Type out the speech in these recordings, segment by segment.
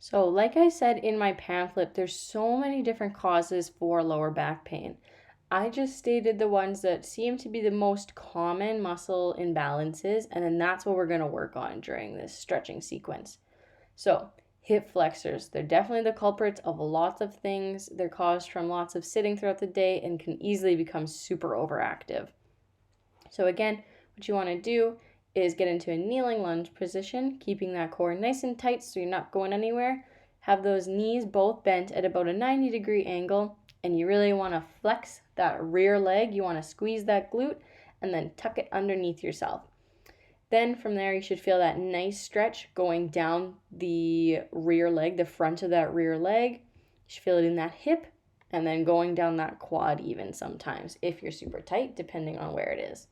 So, like I said in my pamphlet, there's so many different causes for lower back pain. I just stated the ones that seem to be the most common muscle imbalances, and then that's what we're going to work on during this stretching sequence. So, hip flexors, they're definitely the culprits of lots of things. They're caused from lots of sitting throughout the day and can easily become super overactive. So, again, what you want to do is get into a kneeling lunge position, keeping that core nice and tight so you're not going anywhere. Have those knees both bent at about a 90-degree angle, and you really want to flex that rear leg. You want to squeeze that glute and then tuck it underneath yourself. Then from there, you should feel that nice stretch going down the rear leg, the front of that rear leg. You should feel it in that hip and then going down that quad even sometimes if you're super tight, depending on where it is.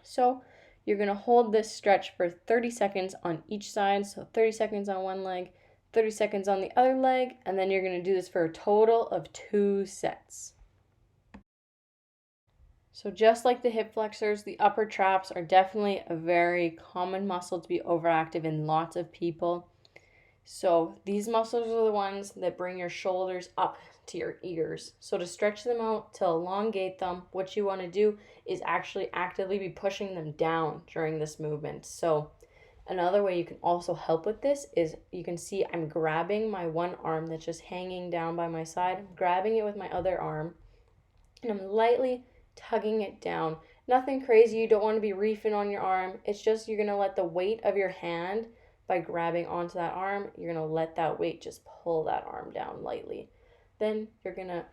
So you're going to hold this stretch for 30 seconds on each side. So 30 seconds on one leg, 30 seconds on the other leg, and then you're going to do this for a total of 2 sets. So just like the hip flexors, the upper traps are definitely a very common muscle to be overactive in lots of people. So these muscles are the ones that bring your shoulders up to your ears. So to stretch them out, to elongate them, what you want to do is actually actively be pushing them down during this movement. So another way you can also help with this is you can see I'm grabbing my one arm that's just hanging down by my side. I'm grabbing it with my other arm and I'm lightly tugging it down. Nothing crazy. You don't want to be reefing on your arm. It's just you're going to let the weight of your hand by grabbing onto that arm, you're going to let that weight just pull that arm down lightly. Then you're going to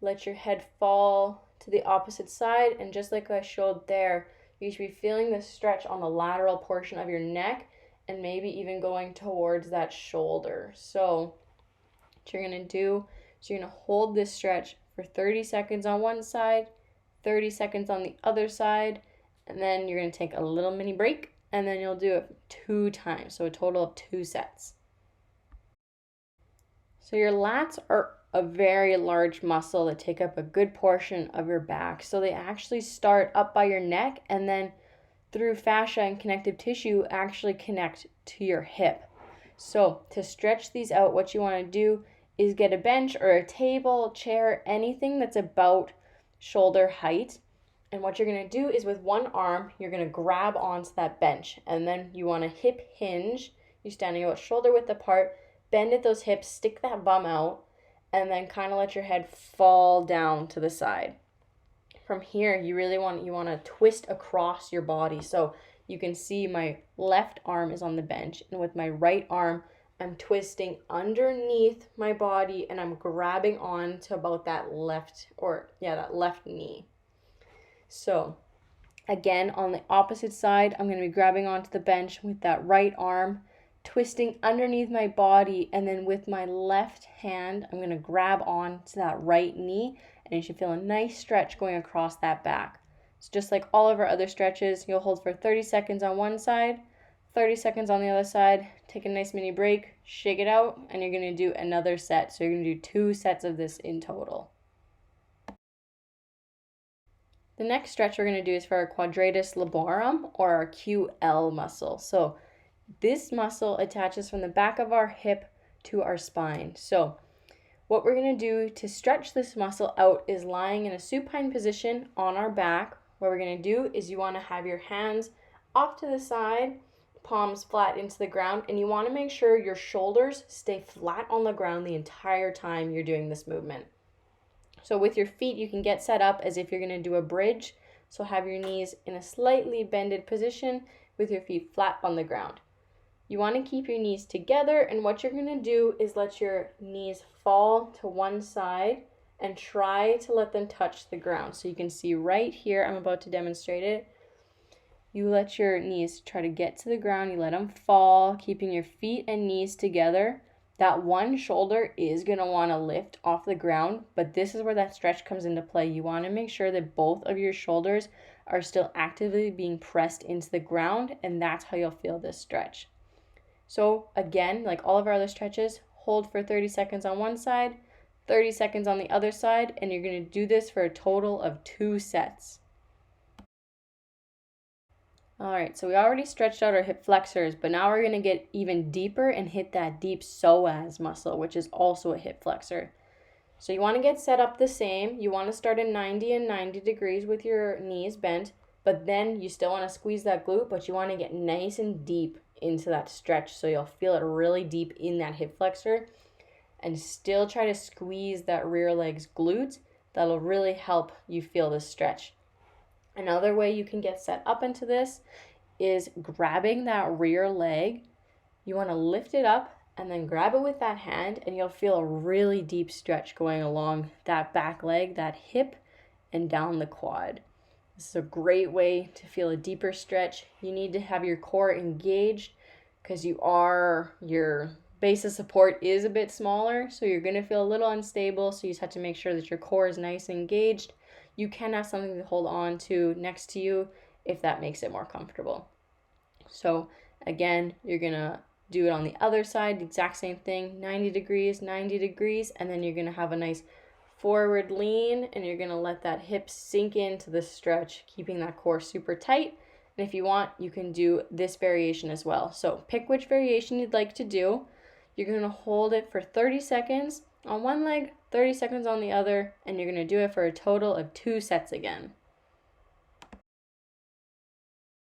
let your head fall to the opposite side, and just like I showed there, you should be feeling the stretch on the lateral portion of your neck and maybe even going towards that shoulder. So what you're going to do is you're going to hold this stretch for 30 seconds on one side, 30 seconds on the other side, and then you're going to take a little mini break, and then you'll do it 2 times, so a total of 2 sets. So your lats are a very large muscle that take up a good portion of your back. So they actually start up by your neck and then through fascia and connective tissue actually connect to your hip. So to stretch these out, what you want to do is get a bench or a table, chair, anything that's about shoulder height. And what you're going to do is with one arm, you're going to grab onto that bench. And then you want to hip hinge. You're standing about shoulder width apart. Bend at those hips, stick that bum out, and then kind of let your head fall down to the side. From here, you want to twist across your body. So you can see my left arm is on the bench, and with my right arm, I'm twisting underneath my body, and I'm grabbing on to about that left knee. So again, on the opposite side, I'm going to be grabbing onto the bench with that right arm, twisting underneath my body, and then with my left hand, I'm going to grab on to that right knee, and you should feel a nice stretch going across that back. So just like all of our other stretches, you'll hold for 30 seconds on one side, 30 seconds on the other side, take a nice mini break, shake it out, and you're going to do another set. So you're going to do 2 sets of this in total. The next stretch we're going to do is for our quadratus lumborum, or our QL muscle. So this muscle attaches from the back of our hip to our spine. So what we're going to do to stretch this muscle out is lying in a supine position on our back. What we're going to do is you want to have your hands off to the side, palms flat into the ground, and you want to make sure your shoulders stay flat on the ground the entire time you're doing this movement. So with your feet, you can get set up as if you're going to do a bridge. So have your knees in a slightly bended position with your feet flat on the ground. You want to keep your knees together, and what you're going to do is let your knees fall to one side and try to let them touch the ground. So you can see right here, I'm about to demonstrate it. You let your knees try to get to the ground, you let them fall, keeping your feet and knees together. That one shoulder is going to want to lift off the ground, but this is where that stretch comes into play. You want to make sure that both of your shoulders are still actively being pressed into the ground, and that's how you'll feel this stretch. So again, like all of our other stretches, hold for 30 seconds on one side, 30 seconds on the other side, and you're going to do this for a total of 2 sets. All right, so we already stretched out our hip flexors, but now we're going to get even deeper and hit that deep psoas muscle, which is also a hip flexor. So you want to get set up the same. You want to start in 90 and 90 degrees with your knees bent, but then you still want to squeeze that glute, but you want to get nice and deep into that stretch so you'll feel it really deep in that hip flexor and still try to squeeze that rear leg's glutes. That'll really help you feel this stretch. Another way you can get set up into this is grabbing that rear leg. You want to lift it up and then grab it with that hand, and you'll feel a really deep stretch going along that back leg, that hip, and down the quad. This is a great way to feel a deeper stretch. You need to have your core engaged because your base of support is a bit smaller, so you're going to feel a little unstable, so you just have to make sure that your core is nice and engaged. You can have something to hold on to next to you if that makes it more comfortable. So again, you're going to do it on the other side, the exact same thing, 90 degrees, 90 degrees, and then you're going to have a nice forward lean, and you're going to let that hip sink into the stretch, keeping that core super tight. And if you want, you can do this variation as well. So pick which variation you'd like to do. You're going to hold it for 30 seconds on one leg, 30 seconds on the other, and you're going to do it for a total of 2 sets again.